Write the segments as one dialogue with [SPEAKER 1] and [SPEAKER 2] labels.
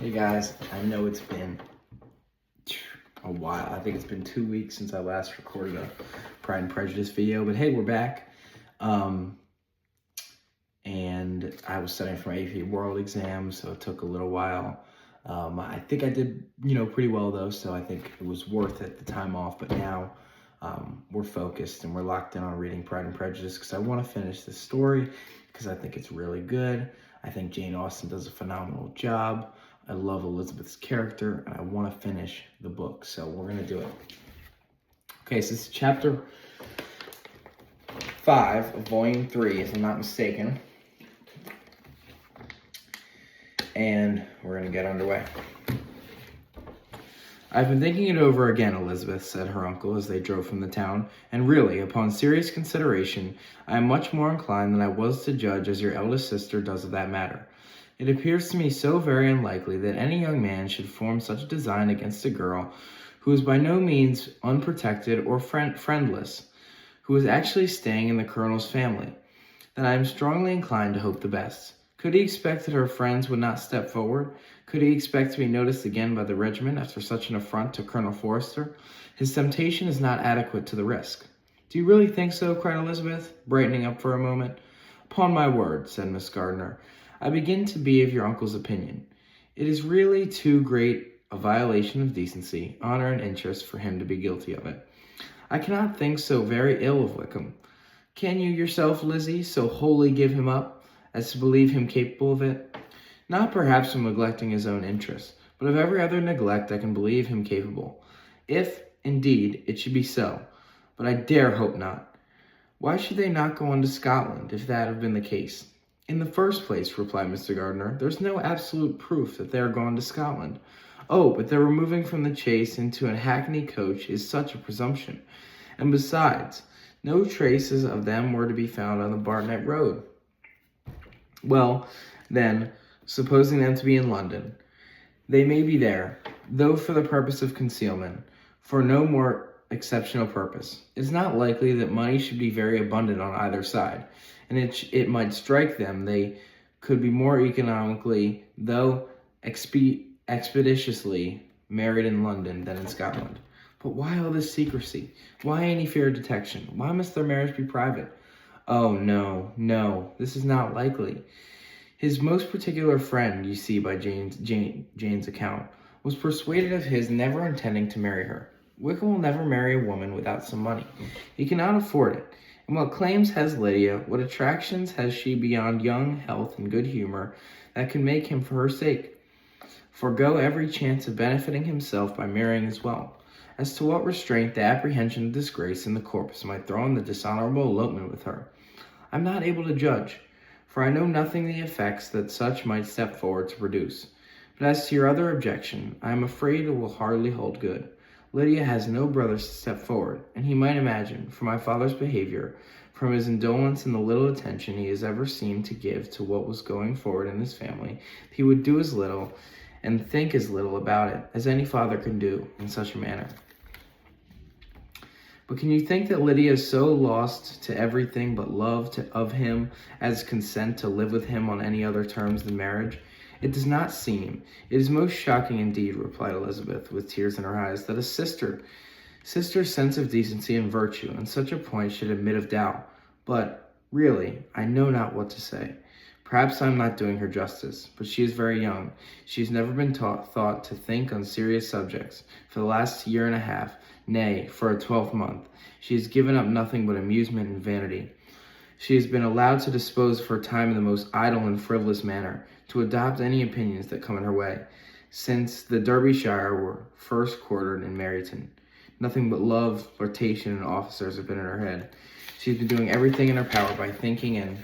[SPEAKER 1] Hey guys, I know it's been a while. I think it's been 2 weeks since I last recorded a Pride and Prejudice video, but hey, we're back. And I was studying for my AP World exam, so it took a little while. I think I did, pretty well though, so I think it was worth it, the time off. But now we're focused and we're locked in on reading Pride and Prejudice because I want to finish this story because I think it's really good. I think Jane Austen does a phenomenal job. I love Elizabeth's character, and I want to finish the book, so we're going to do it. Okay, so this is chapter 5 of volume 3, if I'm not mistaken. And we're going to get underway. I've been thinking it over again, Elizabeth, said her uncle as they drove from the town, and really, upon serious consideration, I am much more inclined than I was to judge as your eldest sister does of that matter. It appears to me so very unlikely that any young man should form such a design against a girl who is by no means unprotected or friendless, who is actually staying in the colonel's family, that I am strongly inclined to hope the best. Could he expect that her friends would not step forward? Could he expect to be noticed again by the regiment after such an affront to Colonel Forster? His temptation is not adequate to the risk. Do you really think so? Cried Elizabeth, brightening up for a moment. Upon my word, said Miss Gardiner, I begin to be of your uncle's opinion. It is really too great a violation of decency, honor, and interest for him to be guilty of it. I cannot think so very ill of Wickham. Can you yourself, Lizzie, so wholly give him up as to believe him capable of it? Not perhaps of neglecting his own interests, but of every other neglect I can believe him capable, if, indeed, it should be so. But I dare hope not. Why should they not go on to Scotland, if that have been the case? In the first place, replied Mr. Gardiner, there's no absolute proof that they are gone to Scotland. Oh, but their removing from the chaise into a hackney coach is such a presumption. And besides, no traces of them were to be found on the Barnet Road. Well, then, supposing them to be in London, they may be there, though for the purpose of concealment, for no more exceptional purpose. It's not likely that money should be very abundant on either side, and it might strike them they could be more economically, though expeditiously, married in London than in Scotland. But why all this secrecy? Why any fear of detection? Why must their marriage be private? Oh, no, this is not likely. His most particular friend, you see by Jane's account, was persuaded of his never intending to marry her. Wickham will never marry a woman without some money. He cannot afford it. And what claims has Lydia, what attractions has she beyond young health and good humor that can make him, for her sake, forego every chance of benefiting himself by marrying as well? As to what restraint the apprehension of disgrace in the corpus might throw on the dishonorable elopement with her, I am not able to judge, for I know nothing of the effects that such might step forward to produce. But as to your other objection, I am afraid it will hardly hold good. Lydia has no brothers to step forward, and he might imagine, from my father's behavior, from his indolence and the little attention he has ever seemed to give to what was going forward in his family, he would do as little and think as little about it as any father can do in such a manner. But can you think that Lydia is so lost to everything but love of him as consent to live with him on any other terms than marriage? It does not seem. It is most shocking indeed, replied Elizabeth, with tears in her eyes, that a sister's sense of decency and virtue on such a point should admit of doubt. But, really, I know not what to say. Perhaps I am not doing her justice, but she is very young. She has never been thought to think on serious subjects. For the last year and a half, nay, for a 12th. She has given up nothing but amusement and vanity. She has been allowed to dispose of her time in the most idle and frivolous manner, to adopt any opinions that come in her way. Since the Derbyshire were first quartered in Meryton, nothing but love, flirtation, and officers have been in her head. She has been doing everything in her power by thinking and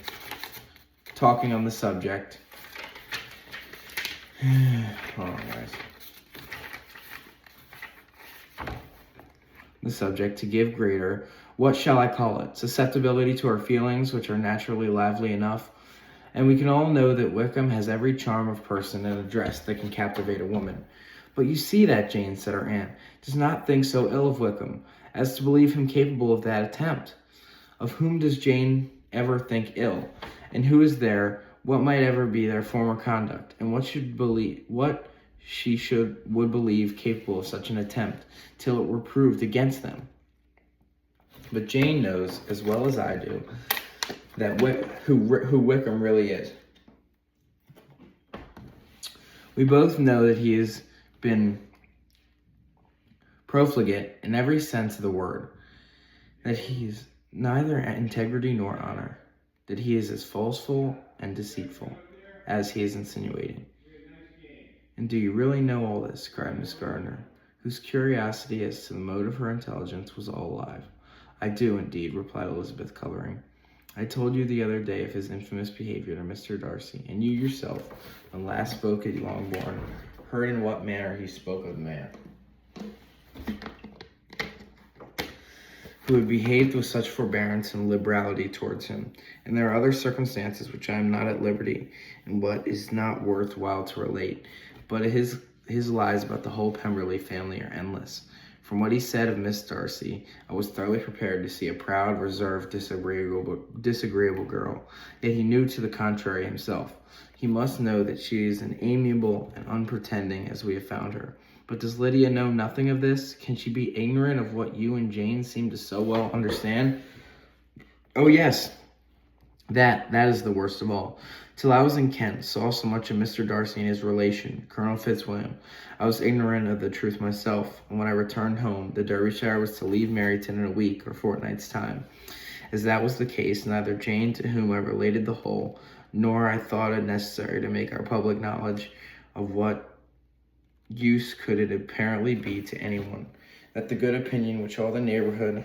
[SPEAKER 1] talking on the subject. Hold on, guys. The subject to give greater, what shall I call it, susceptibility to her feelings, which are naturally lively enough. And we can all know that Wickham has every charm of person and address that can captivate a woman. But you see that, Jane, said her aunt, does not think so ill of Wickham as to believe him capable of that attempt. Of whom does Jane ever think ill? And who is there? What might ever be their former conduct? And what she would believe capable of such an attempt till it were proved against them. But Jane knows as well as I do that who Wickham really is. We both know that he has been profligate in every sense of the word, that he is neither integrity nor honor, that he is as falseful and deceitful as he is insinuating. And do you really know all this? Cried Miss Gardner, whose curiosity as to the mode of her intelligence was all alive. I do, indeed, replied Elizabeth, coloring. I told you the other day of his infamous behavior to Mr. Darcy, and you yourself, when last spoke at Longbourn, heard in what manner he spoke of the man who had behaved with such forbearance and liberality towards him. And there are other circumstances which I am not at liberty, and what is not worth while to relate. But his lies about the whole Pemberley family are endless. From what he said of Miss Darcy, I was thoroughly prepared to see a proud, reserved, disagreeable girl. Yet he knew to the contrary himself. He must know that she is an amiable and unpretending as we have found her. But does Lydia know nothing of this? Can she be ignorant of what you and Jane seem to so well understand? Oh yes, that is the worst of all. Till I was in Kent, saw so much of Mr. Darcy and his relation, Colonel Fitzwilliam, I was ignorant of the truth myself, and when I returned home, the Derbyshire was to leave Meryton in a week or fortnight's time. As that was the case, neither Jane, to whom I related the whole, nor I thought it necessary to make our public knowledge of what use could it apparently be to anyone, that the good opinion which all the neighborhood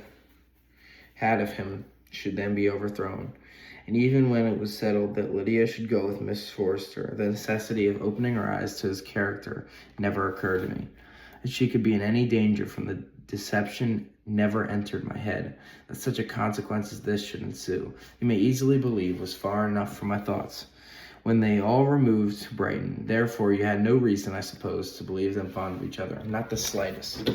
[SPEAKER 1] had of him should then be overthrown. And even when it was settled that Lydia should go with Miss Forster, the necessity of opening her eyes to his character never occurred to me. That she could be in any danger from the deception never entered my head. That such a consequence as this should ensue, you may easily believe, was far enough from my thoughts, when they all removed to Brighton. Therefore you had no reason, I suppose, to believe them fond of each other. Not the slightest.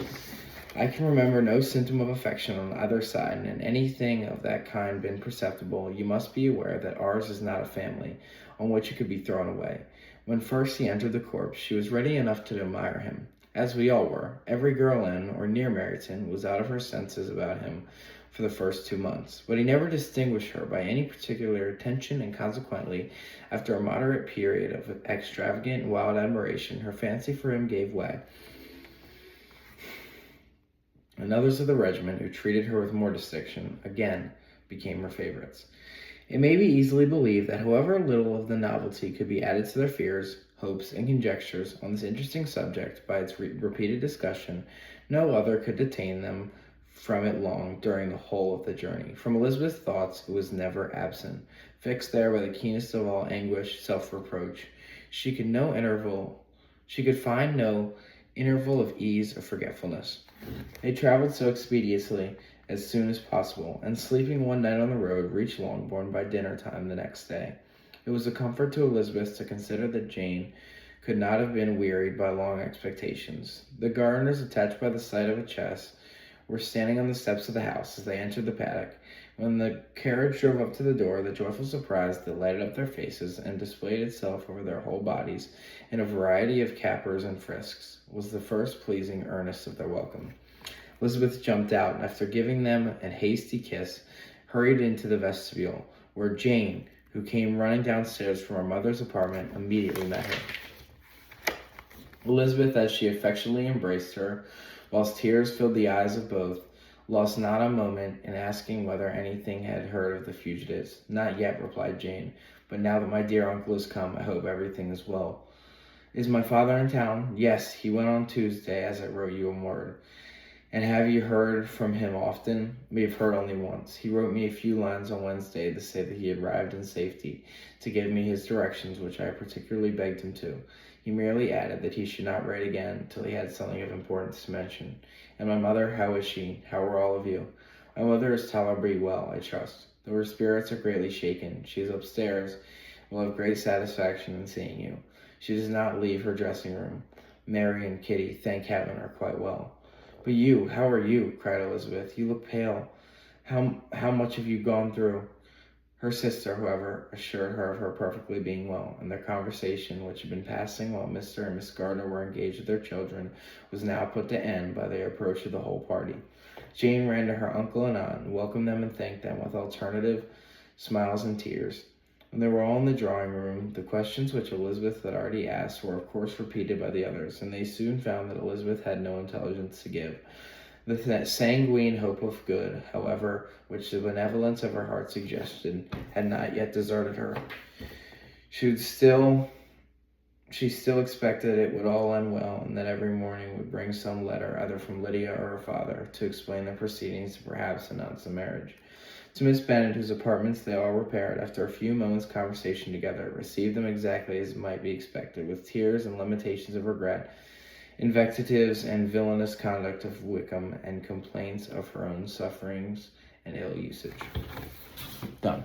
[SPEAKER 1] I can remember no symptom of affection on either side, and in anything of that kind been perceptible, you must be aware that ours is not a family on which it could be thrown away. When first he entered the corps, she was ready enough to admire him, as we all were. Every girl in or near Meryton was out of her senses about him for the first 2 months, but he never distinguished her by any particular attention, and consequently, after a moderate period of extravagant and wild admiration, her fancy for him gave way, and others of the regiment, who treated her with more distinction, again became her favorites. It may be easily believed that however little of the novelty could be added to their fears, hopes, and conjectures on this interesting subject by its repeated discussion, no other could detain them from it long during the whole of the journey. From Elizabeth's thoughts it was never absent, fixed there by the keenest of all anguish, self-reproach. She could find no interval of ease or forgetfulness. They traveled so expeditiously as soon as possible, and sleeping one night on the road, reached Longbourn by dinner time the next day. It was a comfort to Elizabeth to consider that Jane could not have been wearied by long expectations. The gardeners, attached by the sight of a chest, were standing on the steps of the house as they entered the paddock. When the carriage drove up to the door, the joyful surprise that lighted up their faces and displayed itself over their whole bodies in a variety of capers and frisks was the first pleasing earnest of their welcome. Elizabeth jumped out, and after giving them a hasty kiss, hurried into the vestibule, where Jane, who came running downstairs from her mother's apartment, immediately met her. Elizabeth, as she affectionately embraced her, whilst tears filled the eyes of both, lost not a moment in asking whether anything had heard of the fugitives. Not yet, replied Jane, but now that my dear uncle has come, I hope everything is well. Is my father in town? Yes, he went on Tuesday, as I wrote you in word. And have you heard from him often? We have heard only once. He wrote me a few lines on Wednesday to say that he had arrived in safety, to give me his directions, which I particularly begged him to. He merely added that he should not write again till he had something of importance to mention. And my mother, how is she? How are all of you? My mother is tolerably well, I trust, though her spirits are greatly shaken. She is upstairs, will have great satisfaction in seeing you. She does not leave her dressing room. Mary and Kitty, thank heaven, are quite well. But you, how are you? Cried Elizabeth. You look pale. How much have you gone through? Her sister, however, assured her of her perfectly being well, and their conversation, which had been passing while Mr. and Miss Gardner were engaged with their children, was now put to end by the approach of the whole party. Jane ran to her uncle and aunt, and welcomed them and thanked them with alternative smiles and tears. When they were all in the drawing room, the questions which Elizabeth had already asked were of course repeated by the others, and they soon found that Elizabeth had no intelligence to give. The sanguine hope of good, however, which the benevolence of her heart suggested, had not yet deserted her. She still expected it would all end well, and that every morning would bring some letter, either from Lydia or her father, to explain the proceedings and perhaps announce the marriage. To Miss Bennet, whose apartments they all repaired, after a few moments' conversation together, received them exactly as might be expected, with tears and lamentations of regret, invectives and villainous conduct of Wickham, and complaints of her own sufferings and ill usage. Done.